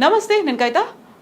నమస్తే, నేను Kavitha.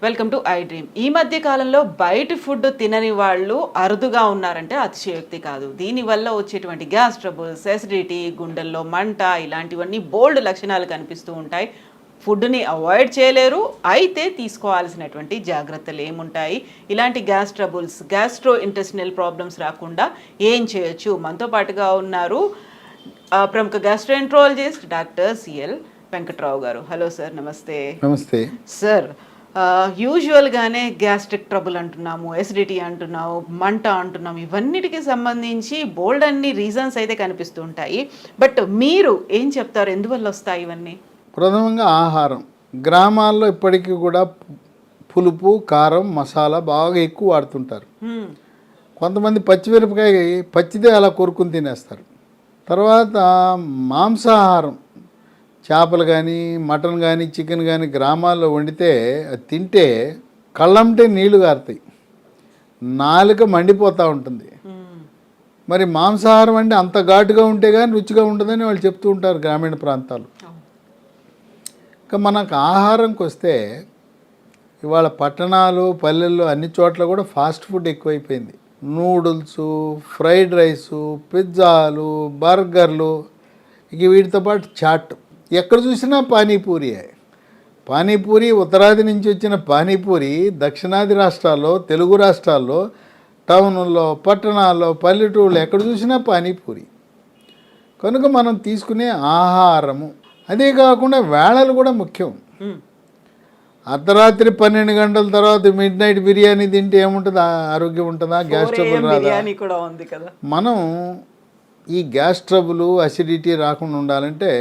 Welcome to iDream. ఈ మధ్య కాలంలో బయట ఫుడ్ తినని వాళ్ళు అరుదుగా ఉన్నారంటే అతిశయోక్తి కాదు. దీనివల్ల వచ్చేటువంటి గ్యాస్ ట్రబుల్స్, ఎసిడిటీ, గుండెల్లో మంట ఇలాంటివన్నీ బోల్డ్ లక్షణాలు కనిపిస్తూ ఉంటాయి. ఫుడ్ని అవాయిడ్ చేయలేరు, అయితే తీసుకోవాల్సినటువంటి జాగ్రత్తలు ఏముంటాయి, ఇలాంటి gas troubles, gastro intestinal problems రాకుండా ఏం చేయొచ్చు? మనతో పాటుగా ఉన్నారు ప్రముఖ గ్యాస్ట్రోఎంట్రాలజిస్ట్ డాక్టర్ సిఎల్ వెంకట్రావు గారు. హలో సార్, నమస్తే. నమస్తే సార్. యూజువల్గానే గ్యాస్ట్రిక్ ట్రబుల్ అంటున్నాము, ఎసిడిటీ అంటున్నాము, మంట అంటున్నాము, ఇవన్నిటికి సంబంధించి బోల్డ్ అన్ని రీజన్స్ అయితే కనిపిస్తూ ఉంటాయి. బట్ మీరు ఏం చెప్తారు, ఎందువల్ల వస్తాయి ఇవన్నీ? ప్రథమంగా ఆహారం. గ్రామాల్లో ఇప్పటికీ కూడా పులుపు, కారం, మసాలా బాగా ఎక్కువ వాడుతుంటారు. కొంతమంది పచ్చిమిరపకాయ పచ్చిదే అలా కొరుకుని తినేస్తారు. తర్వాత మాంసాహారం, చేపలు కానీ, మటన్ కానీ, చికెన్ కానీ గ్రామాల్లో వండితే అది తింటే కళ్ళంటే నీళ్లు గారుతాయి, నాలుక మండిపోతూ ఉంటుంది. మరి మాంసాహారం అంటే అంత ఘాటుగా ఉంటే కానీ రుచిగా ఉంటుందని వాళ్ళు చెప్తూ ఉంటారు గ్రామీణ ప్రాంతాలు. ఇంకా మనకు ఆహారంకి వస్తే ఇవాళ పట్టణాలు, పల్లెల్లో అన్ని చోట్ల కూడా ఫాస్ట్ ఫుడ్ ఎక్కువైపోయింది. నూడిల్స్, ఫ్రైడ్ రైసు, పిజ్జాలు, బర్గర్లు, ఇక వీటితో పాటు చాట్. ఎక్కడ చూసినా పానీపూరియే. పానీపూరి ఉత్తరాది నుంచి వచ్చిన పానీపూరి దక్షిణాది రాష్ట్రాల్లో, తెలుగు రాష్ట్రాల్లో, టౌన్లో, పట్టణాల్లో, పల్లెటూళ్ళు ఎక్కడ చూసినా పానీపూరి. కనుక మనం తీసుకునే ఆహారము, అదే కాకుండా వేళలు కూడా ముఖ్యం. అర్ధరాత్రి 12 గంటల తర్వాత మిడ్ నైట్ బిర్యానీ తింటే ఏముంటుంది? ఆరోగ్యం ఉంటుందా? గ్యాస్ ట్రబుల్ రాదా? మనం ఈ గ్యాస్ ట్రబుల్, అసిడిటీ రాకుండా ఉండాలంటే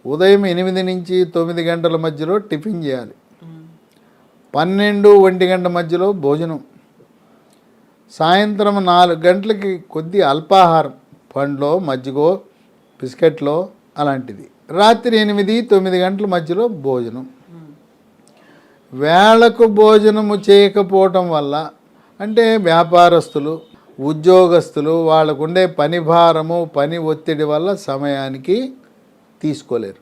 ఉదయం 8 నుంచి 9 గంటల మధ్యలో టిఫిన్ చేయాలి. 12-1 గంట మధ్యలో భోజనం. సాయంత్రం 4 గంటలకి కొద్ది అల్పాహారం, పండ్లో, మజ్జిగో, బిస్కెట్లో అలాంటిది. రాత్రి 8-9 గంటల మధ్యలో భోజనం. వేళకు భోజనము చేయకపోవటం వల్ల, అంటే వ్యాపారస్తులు, ఉద్యోగస్తులు, వాళ్ళకు ఉండే పని భారము, పని ఒత్తిడి వల్ల సమయానికి తీసుకోలేరు.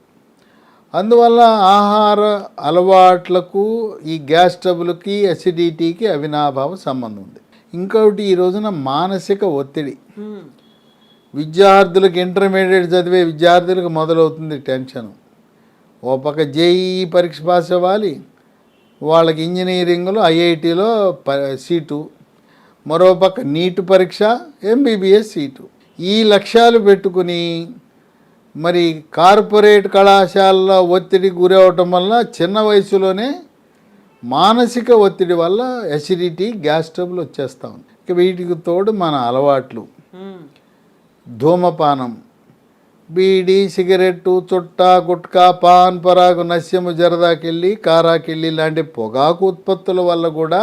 అందువల్ల ఆహార అలవాట్లకు ఈ గ్యాస్ ట్రబుల్కి, అసిడిటీకి అవినాభావ సంబంధం ఉంది. ఇంకొకటి, ఈ రోజున మానసిక ఒత్తిడి. విద్యార్థులకు, ఇంటర్మీడియట్ చదివే విద్యార్థులకు మొదలవుతుంది టెన్షన్. ఓ పక్క జేఈఈ పరీక్ష పాస్ అవ్వాలి, వాళ్ళకి ఇంజనీరింగ్లో ఐఐటీలో సీటు, మరోపక్క నీట్ పరీక్ష, ఎంబీబీఎస్ సీటు. ఈ లక్ష్యాలు పెట్టుకుని మరి కార్పొరేట్ కళాశాలలో ఒత్తిడి గురవటం వల్ల చిన్న వయసులోనే మానసిక ఒత్తిడి వల్ల ఎసిడిటీ, గ్యాస్ ట్రబుల్ వచ్చేస్తూ ఉంది. ఇక వీటికి తోడు మన అలవాట్లు, ధూమపానం, బీడీ, సిగరెట్టు, చుట్టా, గుట్కా, పాన్ పరాగు, నస్యము, జరదాకెళ్ళి, కారాకెళ్ళి లాంటి పొగాకు ఉత్పత్తుల వల్ల కూడా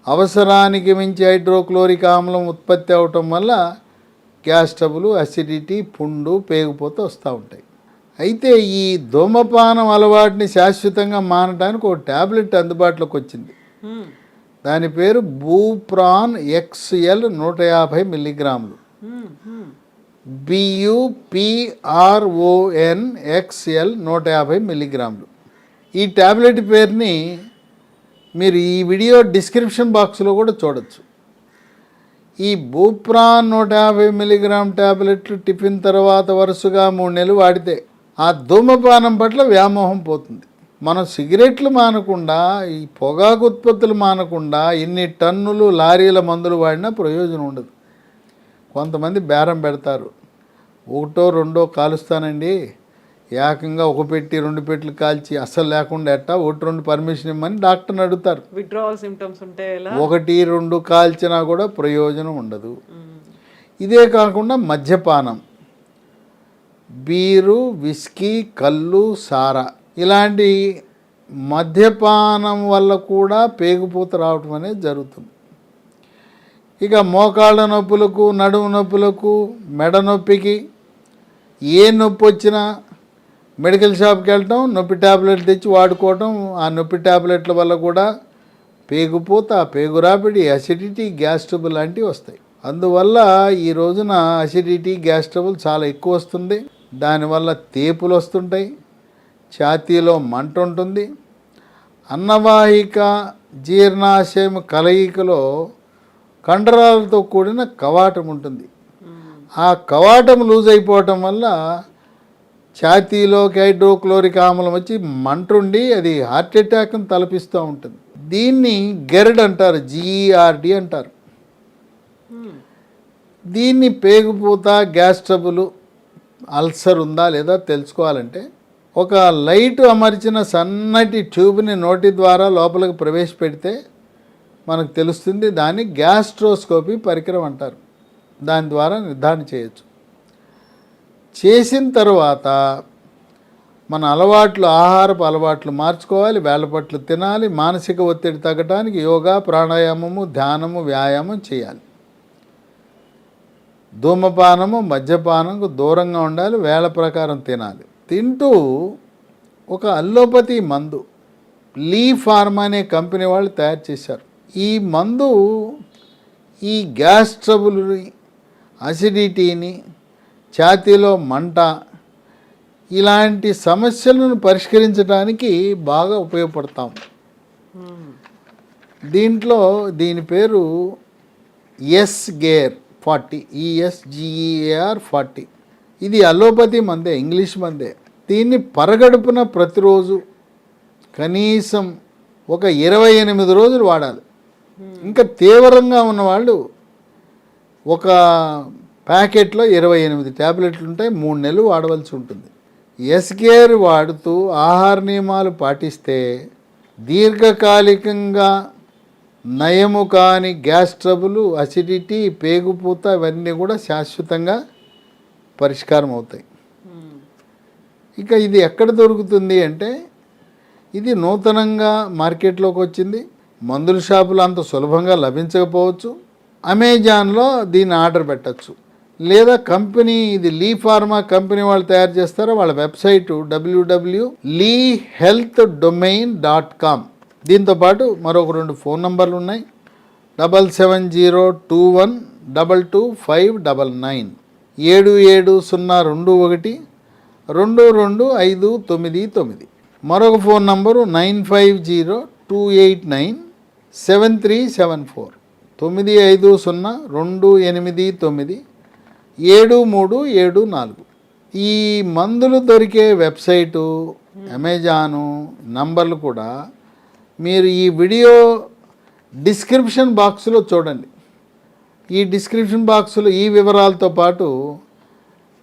అవసరానికి మించి హైడ్రోక్లోరిక్ ఆమ్లం ఉత్పత్తి అవటం వల్ల గ్యాస్ ట్రబుల్, అసిడిటీ, పుండు, పేగుపోతూ వస్తూ ఉంటాయి. అయితే ఈ ధూమపానం అలవాటుని శాశ్వతంగా మానడానికి ఒక ట్యాబ్లెట్ అందుబాటులోకి వచ్చింది. దాని పేరు బూప్రాన్ XL 150 మిల్లీగ్రాములు. BUPRON XL 150 మిల్లీగ్రాములు. ఈ ట్యాబ్లెట్ పేరుని మీరు ఈ వీడియో డిస్క్రిప్షన్ బాక్స్లో కూడా చూడొచ్చు. ఈ బూప్రాన్ 150 మిల్లీగ్రామ్ ట్యాబ్లెట్లు టిఫిన్ తర్వాత వరుసగా 3 నెలలు వాడితే ఆ ధూమపానం పట్ల వ్యామోహం పోతుంది. మనం సిగరెట్లు మానకుండా, ఈ పొగాకు ఉత్పత్తులు మానకుండా ఇన్ని టన్నులు, లారీల మందులు వాడినా ప్రయోజనం ఉండదు. కొంతమంది బేరం పెడతారు, 1-2 కాలుస్తానండి, ఏకంగా 1 పెట్టి 2 పెట్టెలు కాల్చి అస్సలు లేకుండా ఎట్టా 1-2 పర్మిషన్ ఇవ్వమని డాక్టర్ని అడుగుతారు. విత్డ్రావల్ సింప్టమ్స్ ఉంటే 1-2 కాల్చినా కూడా ప్రయోజనం ఉండదు. ఇదే కాకుండా మద్యపానం, బీరు, విస్కీ, కళ్ళు, సారా ఇలాంటి మద్యపానం వల్ల కూడా పేగుపూత రావటం అనేది జరుగుతుంది. ఇక మోకాళ్ళ నొప్పులకు, నడుము నొప్పులకు, మెడ నొప్పికి, ఏ నొప్పి వచ్చినా మెడికల్ షాప్కి వెళ్ళటం, నొప్పి ట్యాబ్లెట్ తెచ్చి వాడుకోవటం. ఆ నొప్పి ట్యాబ్లెట్ల వల్ల కూడా పేగుపూత, పేగురాపిడి, అసిడిటీ, గ్యాస్ ట్రబుల్ లాంటివి వస్తాయి. అందువల్ల ఈ రోజున అసిడిటీ, గ్యాస్ ట్రబుల్ చాలా ఎక్కువ వస్తుంది. దానివల్ల తేపులు వస్తుంటాయి, ఛాతీలో మంట ఉంటుంది. అన్నవాహిక జీర్ణాశయం కలయికలో కండరాలతో కూడిన కవాటం ఉంటుంది. ఆ కవాటం లూజ్ అయిపోవటం వల్ల ఛాతీలోకి హైడ్రోక్లోరిక్ ఆమ్లం వచ్చి మంటుండి అది హార్ట్ అటాక్ని తలపిస్తూ ఉంటుంది. దీన్ని గెర్డ్ అంటారు, GERD అంటారు. దీన్ని పేగుపూత, గ్యాస్ ట్రబుల్, అల్సర్ ఉందా లేదా తెలుసుకోవాలంటే ఒక లైట్ అమర్చిన సన్నటి ట్యూబ్ని నోటి ద్వారా లోపలికి ప్రవేశపెడితే మనకు తెలుస్తుంది. దాన్ని గ్యాస్ట్రోస్కోపీ పరికరం అంటారు. దాని ద్వారా నిర్ధారణ చేయొచ్చు. చేసిన తర్వాత మన ఆహారపు అలవాట్లు మార్చుకోవాలి, వేళపట్లు తినాలి, మానసిక ఒత్తిడి తగ్గడానికి యోగా, ప్రాణాయామము, ధ్యానము, వ్యాయామం చేయాలి. ధూమపానము, మద్యపానంకు దూరంగా ఉండాలి, వేళ ప్రకారం తినాలి. తింటూ ఒక అల్లోపతి మందు లీ ఫార్మా అనే కంపెనీ వాళ్ళు తయారు చేశారు. ఈ మందు ఈ గ్యాస్ ట్రబుల్ని, అసిడిటీని, ఛాతీలో మంట ఇలాంటి సమస్యలను పరిష్కరించడానికి బాగా ఉపయోగపడతాం. దీని పేరు ఎస్గేర్ 40, ESGEAR 40. ఇది అలోపతి మందే, ఇంగ్లీష్ మందే. దీన్ని పరగడుపున ప్రతిరోజు కనీసం ఒక 28 రోజులు వాడాలి. ఇంకా తీవ్రంగా ఉన్నవాళ్ళు ఒక ప్యాకెట్లో 28 ట్యాబ్లెట్లు ఉంటాయి, 3 నెలలు వాడవలసి ఉంటుంది. ఎస్గేర్ వాడుతూ ఆహార నియమాలు పాటిస్తే దీర్ఘకాలికంగా నయము కాని గ్యాస్ ట్రబుల్, అసిడిటీ, పేగుపూత ఇవన్నీ కూడా శాశ్వతంగా పరిష్కారం అవుతాయి. ఇక ఇది ఎక్కడ దొరుకుతుంది అంటే ఇది నూతనంగా మార్కెట్లోకి వచ్చింది. మందుల షాపులు అంత సులభంగా లభించకపోవచ్చు. అమెజాన్లో దీన్ని ఆర్డర్ పెట్టచ్చు. లేదా కంపెనీ, ఇది లీ ఫార్మా కంపెనీ వాళ్ళు తయారు చేస్తారో వాళ్ళ వెబ్సైటు www.leehealthdomain.com. దీంతోపాటు మరొక 2 ఫోన్ నంబర్లు ఉన్నాయి. 7702122599, 770221222599. మరొక ఫోన్ నంబరు 9502897374, 9502897374. ఈ మందులు దొరికే వెబ్సైటు, అమెజాను నంబర్లు కూడా మీరు ఈ వీడియో డిస్క్రిప్షన్ బాక్స్లో చూడండి. ఈ డిస్క్రిప్షన్ బాక్స్లో ఈ వివరాలతో పాటు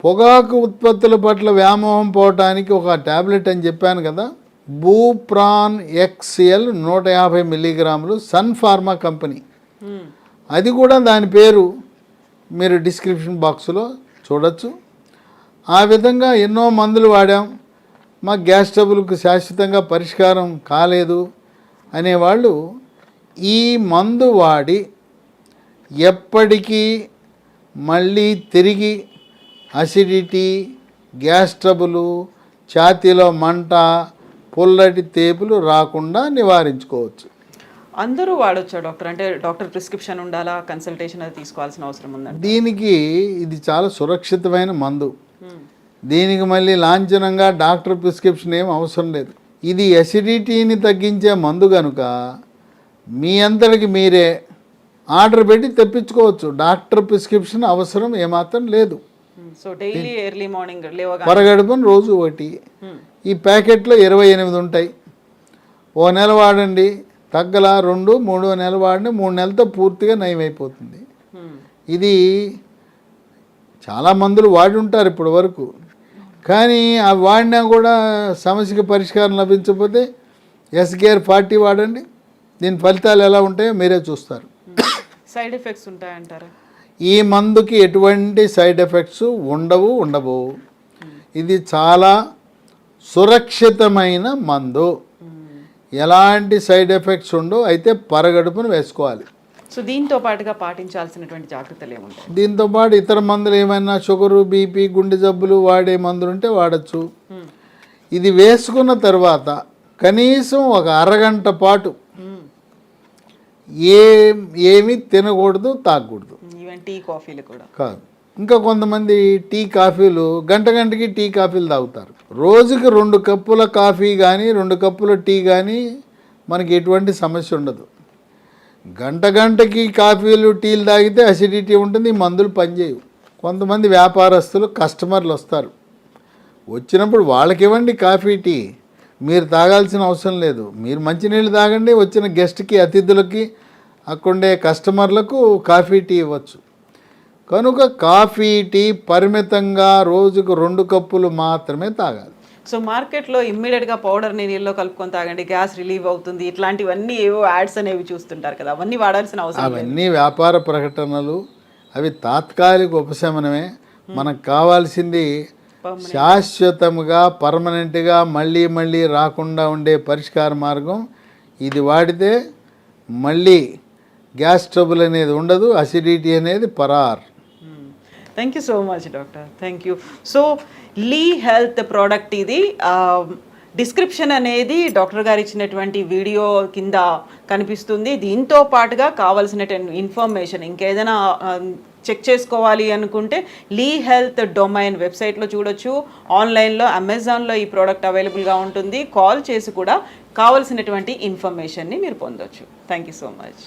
పొగాకు ఉత్పత్తుల పట్ల వ్యామోహం పోవటానికి ఒక ట్యాబ్లెట్ అని చెప్పాను కదా, బూప్రాన్ XL 150 మిల్లీగ్రాములు, సన్ ఫార్మా కంపెనీ, అది కూడా దాని పేరు మీరు డిస్క్రిప్షన్ బాక్స్లో చూడొచ్చు. ఆ విధంగా ఎన్నో మందులు వాడాం, మా గ్యాస్ ట్రబుల్కు శాశ్వతంగా పరిష్కారం కాలేదు అనేవాళ్ళు ఈ మందు వాడి ఎప్పటికీ మళ్ళీ తిరిగి అసిడిటీ, గ్యాస్ ట్రబుల్, ఛాతీలో మంట, పుల్లటి తేపులు రాకుండా నివారించుకోవచ్చు. అందరూ వాడొచ్చా డాక్టర్? అంటే డాక్టర్ ప్రిస్క్రిప్షన్ ఉండాలా, కన్సల్టేషన్ అది తీసుకోవాల్సిన అవసరం ఉందా? దీనికి ఇది చాలా సురక్షితమైన మందు. దీనికి మళ్ళీ లాంఛనంగా డాక్టర్ ప్రిస్క్రిప్షన్ ఏం అవసరం లేదు. ఇది అసిడిటీని తగ్గించే మందు కనుక మీ అంతటికి మీరే ఆర్డర్ పెట్టి తెప్పించుకోవచ్చు. డాక్టర్ ప్రిస్క్రిప్షన్ అవసరం ఏమాత్రం లేదు. సో డైలీ ఎర్లీ మార్నింగ్ పరగడుపున రోజు ఒకటి. ఈ ప్యాకెట్లో 28 ఉంటాయి. ఓ నెల వాడండి, తగ్గల 2-3 నెలలు వాడండి, 3 నెలలతో పూర్తిగా నయమైపోతుంది. ఇది చాలా మందులు వాడి ఉంటారు ఇప్పటి వరకు, కానీ అవి వాడినా కూడా సమస్యకి పరిష్కారం లభించకపోతే ఎస్గేర్ 40 వాడండి. దీని ఫలితాలు ఎలా ఉంటాయో మీరే చూస్తారు. సైడ్ ఎఫెక్ట్స్ ఉంటాయంటారా? ఈ మందుకి ఎటువంటి సైడ్ ఎఫెక్ట్స్ ఉండవు. ఇది చాలా సురక్షితమైన మందు, ఎలాంటి సైడ్ ఎఫెక్ట్స్ ఉండవు. అయితే పరగడుపును వేసుకోవాలి. సో దీంతో పాటుగా పాటించాల్సినటువంటి జాగ్రత్తలు ఏముంటాయి? దీంతో పాటు ఇతర మందులు ఏమైనా షుగరు, బీపీ, గుండె జబ్బులు వాడే మందులు ఉంటే వాడచ్చు. ఇది వేసుకున్న తర్వాత కనీసం ఒక అరగంట పాటు ఏమీ తినకూడదు, తాగకూడదు. ఈవెన్ టీ, కాఫీలు కూడా కాదు. ఇంకా కొంతమంది టీ కాఫీలు గంటకి టీ కాఫీలు తాగుతారు. రోజుకి 2 కప్పుల కాఫీ కానీ 2 కప్పుల టీ కానీ మనకి ఎటువంటి సమస్య ఉండదు. గంటకి కాఫీలు టీలు తాగితే అసిడిటీ ఉంటుంది, మందులు పనిచేయవు. కొంతమంది వ్యాపారస్తులు కస్టమర్లు వస్తారు, వచ్చినప్పుడు వాళ్ళకి ఇవ్వండి కాఫీ టీ, మీరు తాగాల్సిన అవసరం లేదు. మీరు మంచినీళ్ళు తాగండి, వచ్చిన గెస్ట్కి అతిథులకి అక్కడే కస్టమర్లకు కాఫీ టీ ఇవ్వచ్చు. కనుక కాఫీ టీ పరిమితంగా రోజుకు 2 కప్పులు మాత్రమే తాగాలి. సో మార్కెట్లో ఇమ్మీడియట్గా పౌడర్ని నీళ్ళలో కలుపుకొని తాగండి, గ్యాస్ రిలీవ్ అవుతుంది, ఇట్లాంటివన్నీ ఏవో యాడ్స్ అనేవి చూస్తుంటారు కదా, అవన్నీ వాడాల్సిన అవసరం లేదు. అవన్నీ వ్యాపార ప్రకటనలు, అవి తాత్కాలిక ఉపశమనమే. మనకు కావాల్సింది శాశ్వతంగా పర్మనెంట్గా మళ్ళీ రాకుండా ఉండే పరిష్కార మార్గం. ఇది వాడితే మళ్ళీ గ్యాస్ ట్రబుల్ అనేది ఉండదు, అసిడిటీ అనేది పరార్. Thank you so much doctor, thank you. సో లీ హెల్త్ ప్రోడక్ట్ ఇది డిస్క్రిప్షన్ అనేది డాక్టర్ గారు ఇచ్చినటువంటి వీడియో కింద కనిపిస్తుంది. దీంతో పాటుగా కావాల్సిన ఇన్ఫర్మేషన్ ఇంకేదైనా చెక్ చేసుకోవాలి అనుకుంటే లీ హెల్త్ డొమైన్ వెబ్సైట్లో చూడొచ్చు. ఆన్లైన్లో అమెజాన్లో ఈ ప్రోడక్ట్ అవైలబుల్గా ఉంటుంది. కాల్ చేసి కూడా కావాల్సినటువంటి ఇన్ఫర్మేషన్ని మీరు పొందొచ్చు. Thank you so much.